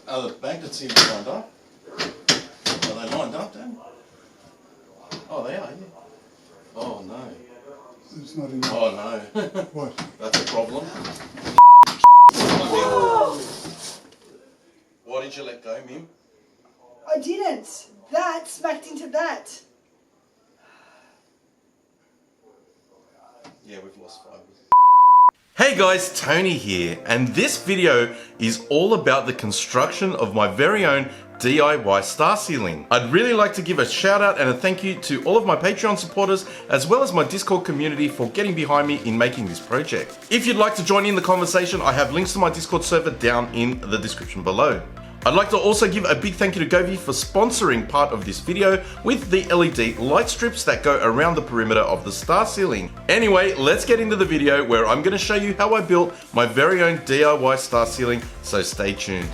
Are the magnets here lined up? Are they lined up, Dan? Oh, they are, yeah. Oh, no. It's not enough. Oh, no. What? That's a problem. Why did you let go, Mim? I didn't. That smacked into that. Yeah, we've lost fibers. Hey guys, Tony here, and this video is all about the construction of my very own DIY star ceiling. I'd really like to give a shout out and a thank you to all of my Patreon supporters as well as my Discord community for getting behind me in making this project. If you'd like to join in the conversation, I have links to my Discord server down in the description below. I'd like to also give a big thank you to Govee for sponsoring part of this video with the LED light strips that go around the perimeter of the star ceiling. Anyway, let's get into the video where I'm going to show you how I built my very own DIY star ceiling, so stay tuned.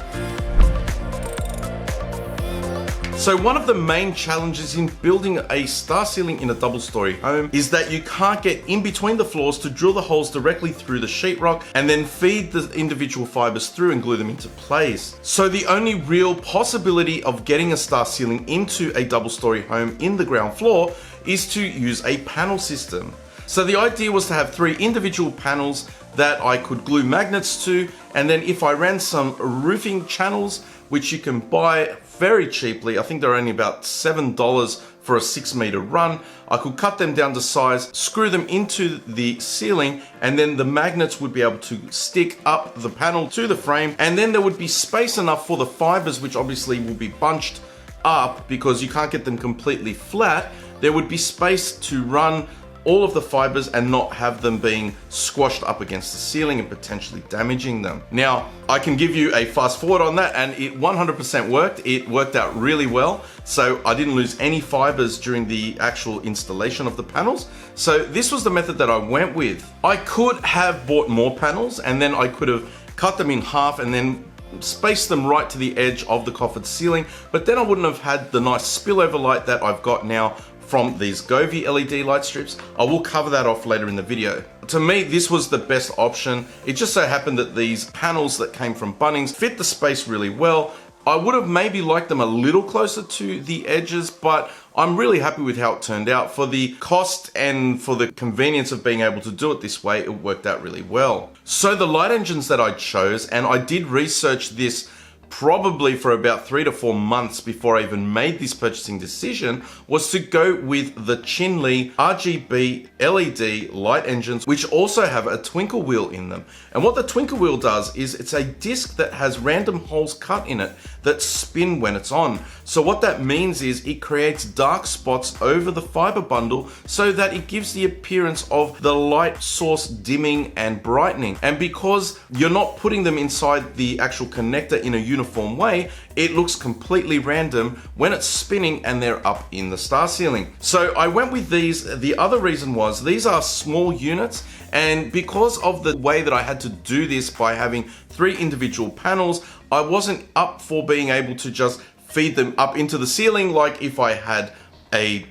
So one of the main challenges in building a star ceiling in a double-story home is that you can't get in between the floors to drill the holes directly through the sheetrock and then feed the individual fibers through and glue them into place. So the only real possibility of getting a star ceiling into a double-story home in the ground floor is to use a panel system. So the idea was to have 3 individual panels that I could glue magnets to, and then if I ran some roofing channels, which you can buy very cheaply, I think they're only about $7 for a 6-meter run, I could cut them down to size, screw them into the ceiling, and then the magnets would be able to stick up the panel to the frame, and then there would be space enough for the fibers, which obviously will be bunched up because you can't get them completely flat. There would be space to run all of the fibers and not have them being squashed up against the ceiling and potentially damaging them. Now, I can give you a fast forward on that, and it 100% worked. It worked out really well. So I didn't lose any fibers during the actual installation of the panels. So this was the method that I went with. I could have bought more panels and then I could have cut them in half and then spaced them right to the edge of the coffered ceiling, but then I wouldn't have had the nice spillover light that I've got now from these Govee LED light strips. I will cover that off later in the video. To me, this was the best option. It just so happened that these panels that came from Bunnings fit the space really well. I would have maybe liked them a little closer to the edges, but I'm really happy with how it turned out. For the cost and for the convenience of being able to do it this way, it worked out really well. So the light engines that I chose, and I did research this probably for about 3 to 4 months before I even made this purchasing decision, was to go with the Chinle RGB LED light engines, which also have a twinkle wheel in them. And what the twinkle wheel does is it's a disc that has random holes cut in it that spin when it's on. So what that means is it creates dark spots over the fiber bundle so that it gives the appearance of the light source dimming and brightening. And because you're not putting them inside the actual connector in a uniform way, it looks completely random when it's spinning and they're up in the star ceiling. So I went with these. The other reason was these are small units, and because of the way that I had to do this by having 3 individual panels, I wasn't up for being able to just feed them up into the ceiling like if I had a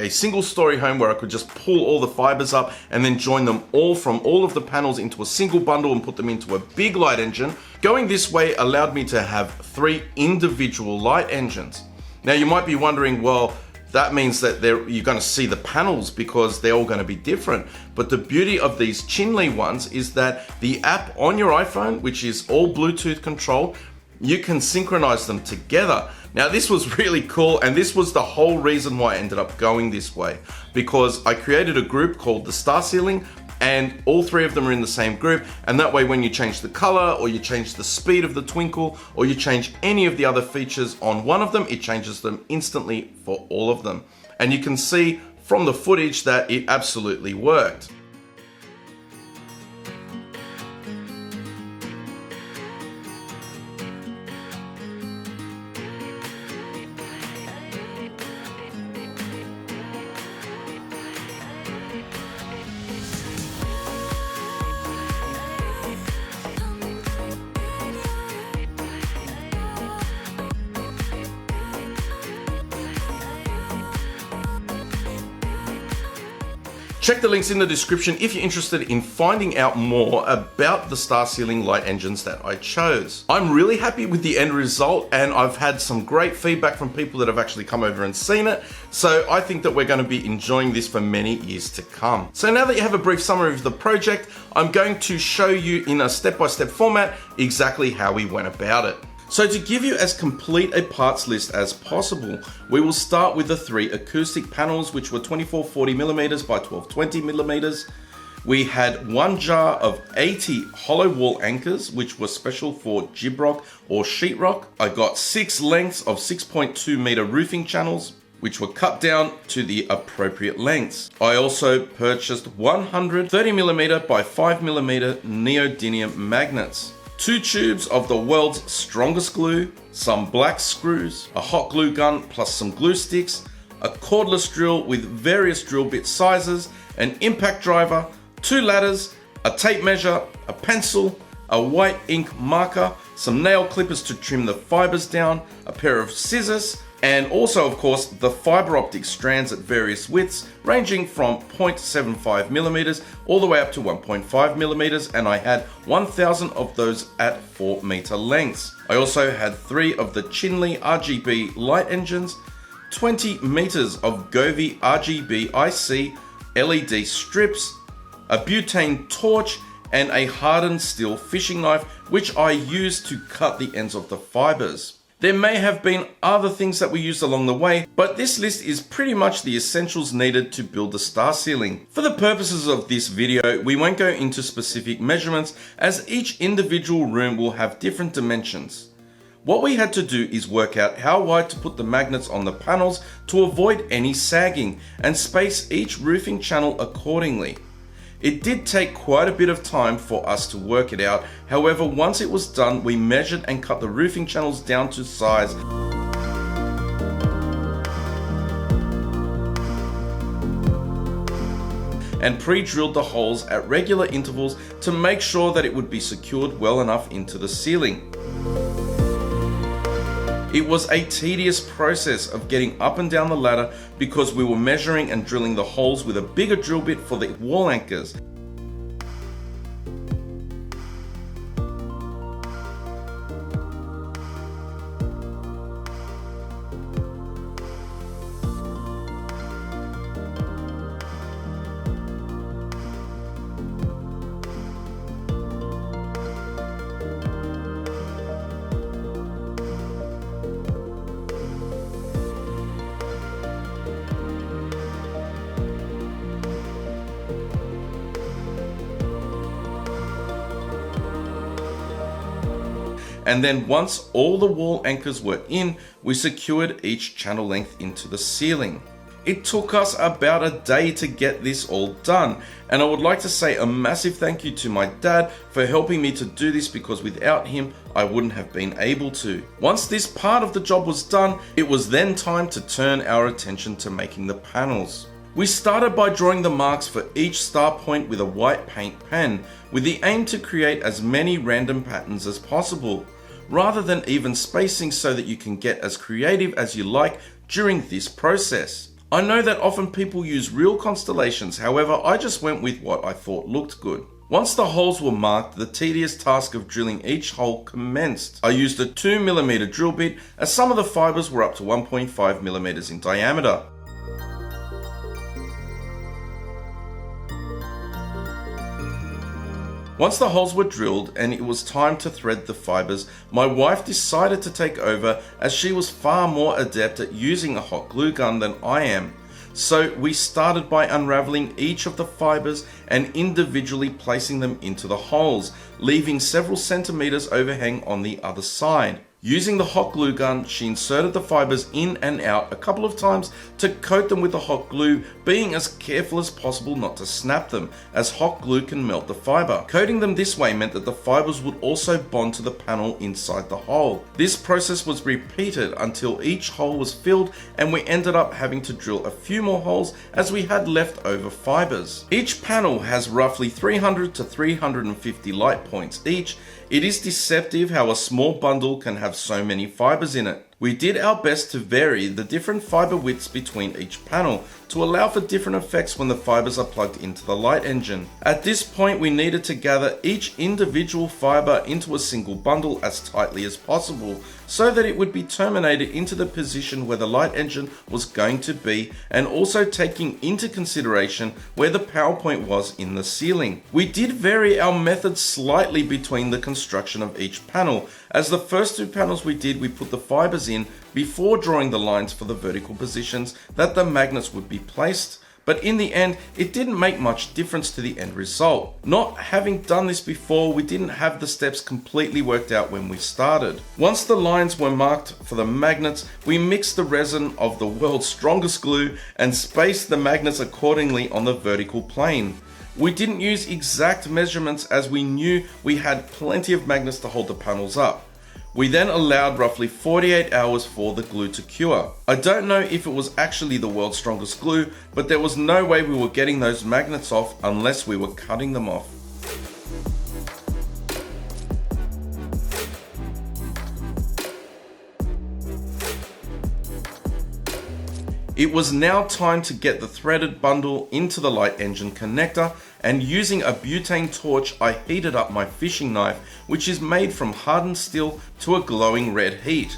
single story home where I could just pull all the fibers up and then join them all from all of the panels into a single bundle and put them into a big light engine. Going this way allowed me to have 3 individual light engines. Now you might be wondering, well, that means that you're going to see the panels because they're all going to be different. But the beauty of these Chinle ones is that the app on your iPhone, which is all Bluetooth controlled, you can synchronize them together. Now this was really cool, and this was the whole reason why I ended up going this way, because I created a group called the Star Ceiling, and all 3 of them are in the same group, and that way when you change the color or you change the speed of the twinkle or you change any of the other features on one of them, it changes them instantly for all of them. And you can see from the footage that it absolutely worked. Check the links in the description if you're interested in finding out more about the star ceiling light engines that I chose. I'm really happy with the end result, and I've had some great feedback from people that have actually come over and seen it, so I think that we're going to be enjoying this for many years to come. So now that you have a brief summary of the project, I'm going to show you in a step-by-step format exactly how we went about it. So to give you as complete a parts list as possible, we will start with the 3 acoustic panels, which were 2440mm by 1220mm. We had 1 jar of 80 hollow wall anchors, which were special for gyprock or sheetrock. I got 6 lengths of 6.2 meter roofing channels, which were cut down to the appropriate lengths. I also purchased 130mm by 5mm neodynium magnets, 2 tubes of the world's strongest glue, some black screws, a hot glue gun plus some glue sticks, a cordless drill with various drill bit sizes, an impact driver, 2 ladders, a tape measure, a pencil, a white ink marker, some nail clippers to trim the fibers down, a pair of scissors, and also, of course, the fiber optic strands at various widths, ranging from 0.75mm all the way up to 1.5mm, and I had 1,000 of those at 4 meter lengths. I also had 3 of the Chinley RGB light engines, 20 meters of Govee RGB IC LED strips, a butane torch, and a hardened steel fishing knife, which I used to cut the ends of the fibers. There may have been other things that we used along the way, but this list is pretty much the essentials needed to build the star ceiling. For the purposes of this video, we won't go into specific measurements, as each individual room will have different dimensions. What we had to do is work out how wide to put the magnets on the panels to avoid any sagging, and space each roofing channel accordingly. It did take quite a bit of time for us to work it out. However, once it was done, we measured and cut the roofing channels down to size. And pre-drilled the holes at regular intervals to make sure that it would be secured well enough into the ceiling. It was a tedious process of getting up and down the ladder because we were measuring and drilling the holes with a bigger drill bit for the wall anchors. And then once all the wall anchors were in, we secured each channel length into the ceiling. It took us about a day to get this all done, and I would like to say a massive thank you to my dad for helping me to do this, because without him I wouldn't have been able to. Once this part of the job was done, it was then time to turn our attention to making the panels. We started by drawing the marks for each star point with a white paint pen, with the aim to create as many random patterns as possible, rather than even spacing, so that you can get as creative as you like during this process. I know that often people use real constellations, however I just went with what I thought looked good. Once the holes were marked, the tedious task of drilling each hole commenced. I used a 2mm drill bit, as some of the fibers were up to 1.5mm in diameter. Once the holes were drilled and it was time to thread the fibers, my wife decided to take over, as she was far more adept at using a hot glue gun than I am. So we started by unraveling each of the fibers and individually placing them into the holes, leaving several centimeters overhang on the other side. Using the hot glue gun, she inserted the fibers in and out a couple of times to coat them with the hot glue, being as careful as possible not to snap them, as hot glue can melt the fiber. Coating them this way meant that the fibers would also bond to the panel inside the hole. This process was repeated until each hole was filled, and we ended up having to drill a few more holes as we had leftover fibers. Each panel has roughly 300 to 350 light points each. It is deceptive how a small bundle can have so many fibers in it. We did our best to vary the different fiber widths between each panel to allow for different effects when the fibers are plugged into the light engine. At this point, we needed to gather each individual fiber into a single bundle as tightly as possible, so that it would be terminated into the position where the light engine was going to be, and also taking into consideration where the power point was in the ceiling. We did vary our method slightly between the construction of each panel, as the first two panels we put the fibers in before drawing the lines for the vertical positions that the magnets would be placed. But in the end, it didn't make much difference to the end result. Not having done this before, we didn't have the steps completely worked out when we started. Once the lines were marked for the magnets, we mixed the resin of the world's strongest glue and spaced the magnets accordingly on the vertical plane. We didn't use exact measurements as we knew we had plenty of magnets to hold the panels up. We then allowed roughly 48 hours for the glue to cure. I don't know if it was actually the world's strongest glue, but there was no way we were getting those magnets off unless we were cutting them off. It was now time to get the threaded bundle into the light engine connector, and using a butane torch, I heated up my fishing knife, which is made from hardened steel, to a glowing red heat.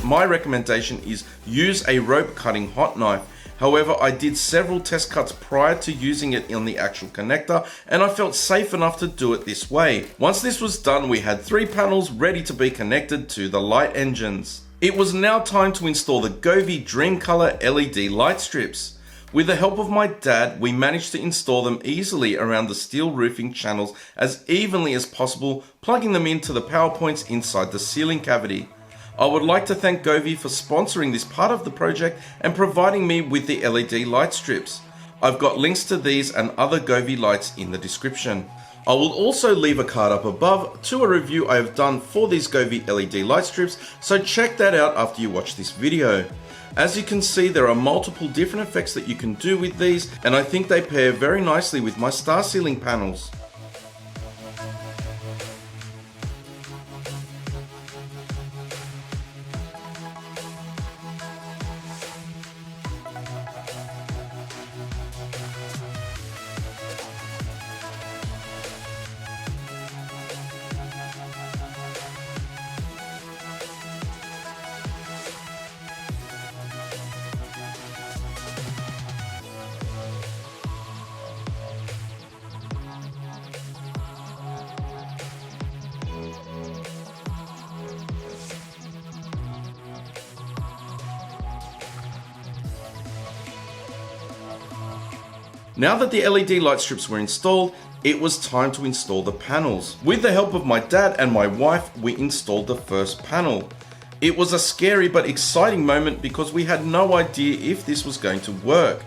My recommendation is use a rope cutting hot knife. However, I did several test cuts prior to using it on the actual connector, and I felt safe enough to do it this way. Once this was done, we had 3 panels ready to be connected to the light engines. It was now time to install the Govee Dreamcolor LED light strips. With the help of my dad, we managed to install them easily around the steel roofing channels as evenly as possible, plugging them into the power points inside the ceiling cavity. I would like to thank Govee for sponsoring this part of the project and providing me with the LED light strips. I've got links to these and other Govee lights in the description. I will also leave a card up above to a review I have done for these Govee LED light strips, so check that out after you watch this video. As you can see, there are multiple different effects that you can do with these, and I think they pair very nicely with my star ceiling panels. Now that the LED light strips were installed, it was time to install the panels. With the help of my dad and my wife, we installed the first panel. It was a scary but exciting moment because we had no idea if this was going to work.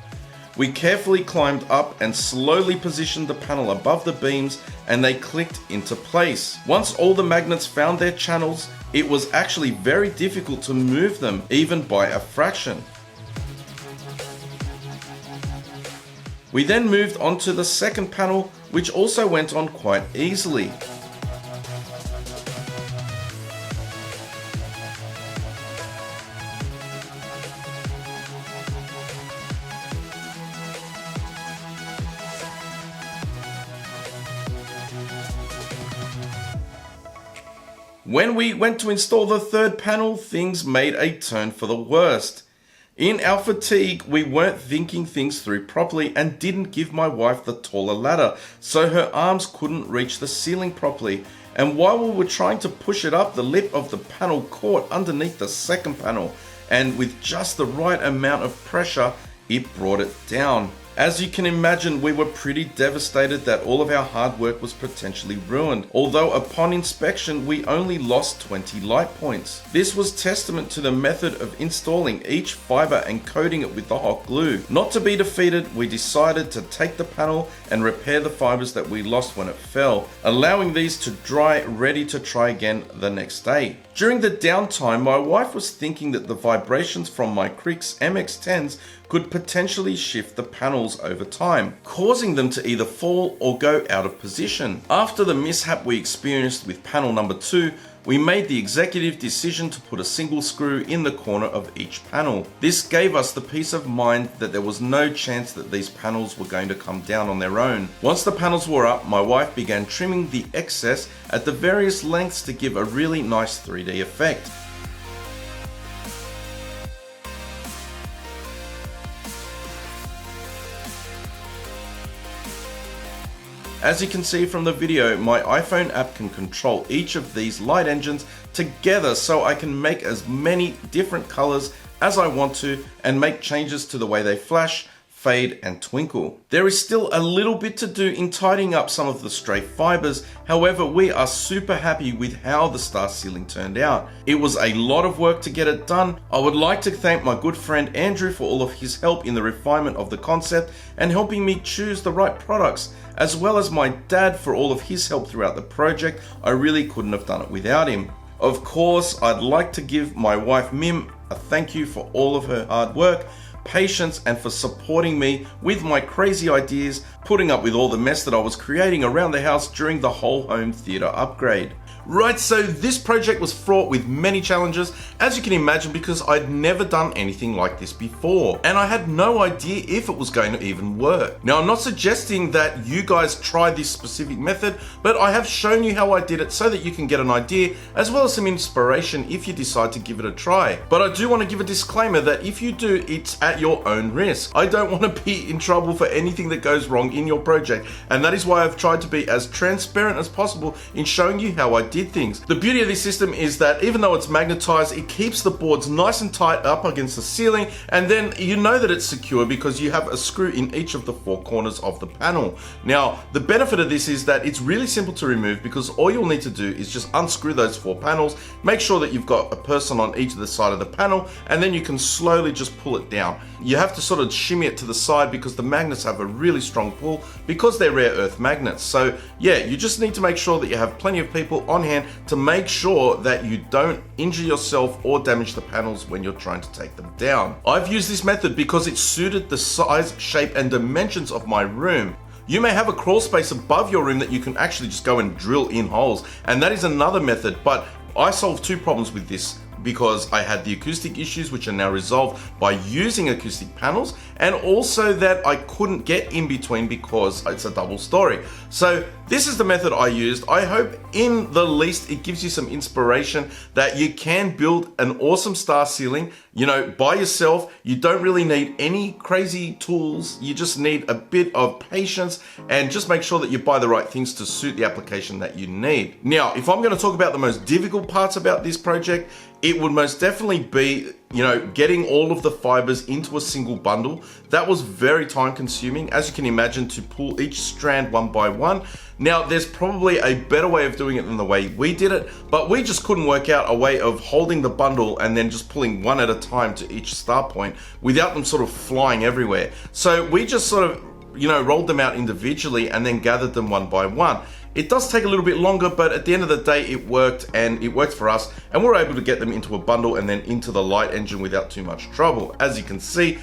We carefully climbed up and slowly positioned the panel above the beams, and they clicked into place. Once all the magnets found their channels, it was actually very difficult to move them, even by a fraction. We then moved on to the second panel, which also went on quite easily. When we went to install the third panel, things made a turn for the worst. In our fatigue, we weren't thinking things through properly and didn't give my wife the taller ladder, so her arms couldn't reach the ceiling properly. And while we were trying to push it up, the lip of the panel caught underneath the second panel, and with just the right amount of pressure, it brought it down. As you can imagine, we were pretty devastated that all of our hard work was potentially ruined, although upon inspection we only lost 20 light points. This was testament to the method of installing each fiber and coating it with the hot glue. Not to be defeated, we decided to take the panel and repair the fibers that we lost when it fell, allowing these to dry, ready to try again the next day. During the downtime, my wife was thinking that the vibrations from my KRIX MX10s could potentially shift the panels over time, causing them to either fall or go out of position. After the mishap we experienced with panel number 2, we made the executive decision to put a single screw in the corner of each panel. This gave us the peace of mind that there was no chance that these panels were going to come down on their own. Once the panels were up, my wife began trimming the excess at the various lengths to give a really nice 3D effect. As you can see from the video, my iPhone app can control each of these light engines together so I can make as many different colors as I want to and make changes to the way they flash, fade and twinkle. There is still a little bit to do in tidying up some of the stray fibers. However, we are super happy with how the star ceiling turned out. It was a lot of work to get it done. I would like to thank my good friend Andrew for all of his help in the refinement of the concept and helping me choose the right products, as well as my dad for all of his help throughout the project. I really couldn't have done it without him. Of course, I'd like to give my wife Mim a thank you for all of her hard work, patience and for supporting me with my crazy ideas, putting up with all the mess that I was creating around the house during the whole home theater upgrade. Right, so this project was fraught with many challenges, as you can imagine, because I'd never done anything like this before, and I had no idea if it was going to even work. Now, I'm not suggesting that you guys try this specific method, but I have shown you how I did it so that you can get an idea, as well as some inspiration if you decide to give it a try. But I do want to give a disclaimer that if you do, it's at your own risk. I don't want to be in trouble for anything that goes wrong in your project, and that is why I've tried to be as transparent as possible in showing you how I did things. The beauty of this system is that even though it's magnetized, it keeps the boards nice and tight up against the ceiling, and then you know that it's secure because you have a screw in each of the 4 corners of the panel. Now, the benefit of this is that it's really simple to remove because all you'll need to do is just unscrew those 4 panels, make sure that you've got a person on each of the side of the panel, and then you can slowly just pull it down. You have to sort of shimmy it to the side because the magnets have a really strong pull because they're rare earth magnets. So yeah, you just need to make sure that you have plenty of people on hand to make sure that you don't injure yourself or damage the panels when you're trying to take them down. I've used this method because it suited the size, shape and dimensions of my room. You may have a crawl space above your room that you can actually just go and drill in holes, and that is another method, but I solved 2 problems with this because I had the acoustic issues, which are now resolved by using acoustic panels, and also that I couldn't get in between because it's a double story. So this is the method I used. I hope in the least it gives you some inspiration that you can build an awesome star ceiling, you know, by yourself. You don't really need any crazy tools. You just need a bit of patience and just make sure that you buy the right things to suit the application that you need. Now, if I'm going to talk about the most difficult parts about this project, it would most definitely be, you know, getting all of the fibers into a single bundle. That was very time consuming, as you can imagine, to pull each strand one by one. Now, there's probably a better way of doing it than the way we did it, but we just couldn't work out a way of holding the bundle and then just pulling one at a time to each star point without them sort of flying everywhere. So we just sort of, you know, rolled them out individually and then gathered them one by one. It does take a little bit longer, but at the end of the day, it worked, and it worked for us, and we're able to get them into a bundle and then into the light engine without too much trouble. As you can see,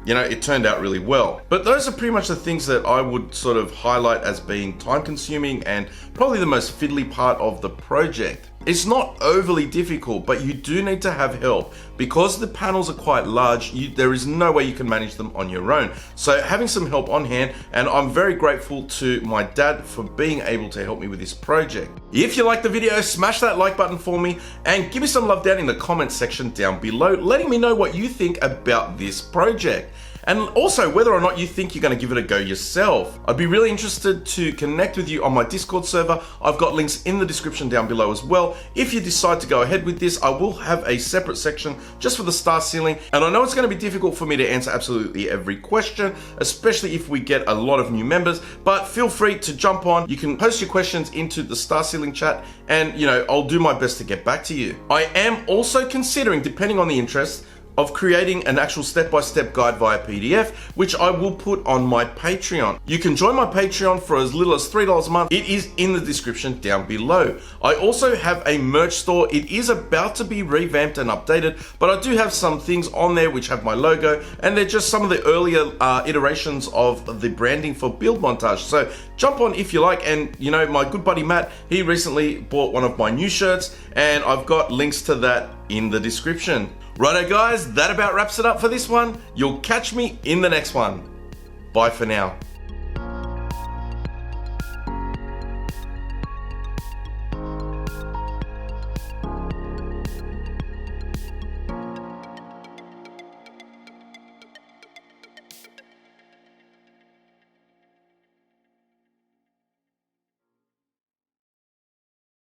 you know, it turned out really well. But those are pretty much the things that I would sort of highlight as being time consuming and probably the most fiddly part of the project. It's not overly difficult, but you do need to have help. Because the panels are quite large, there is no way you can manage them on your own. So having some help on hand, and I'm very grateful to my dad for being able to help me with this project. If you liked the video, smash that like button for me and give me some love down in the comment section down below, letting me know what you think about this project. And also whether or not you think you're going to give it a go yourself. I'd be really interested to connect with you on my Discord server. I've got links in the description down below as well. If you decide to go ahead with this, I will have a separate section just for the star ceiling. And I know it's going to be difficult for me to answer absolutely every question, especially if we get a lot of new members, but feel free to jump on. You can post your questions into the star ceiling chat and, you know, I'll do my best to get back to you. I am also considering, depending on the interest, of creating an actual step-by-step guide via PDF, which I will put on my Patreon. You can join my Patreon for as little as $3 a month. It is in the description down below. I also have a merch store. It is about to be revamped and updated, but I do have some things on there which have my logo, and they're just some of the earlier iterations of the branding for Build Montage. So jump on if you like, and you know, my good buddy Matt, he recently bought one of my new shirts, and I've got links to that in the description. Righto guys, that about wraps it up for this one. You'll catch me in the next one. Bye for now.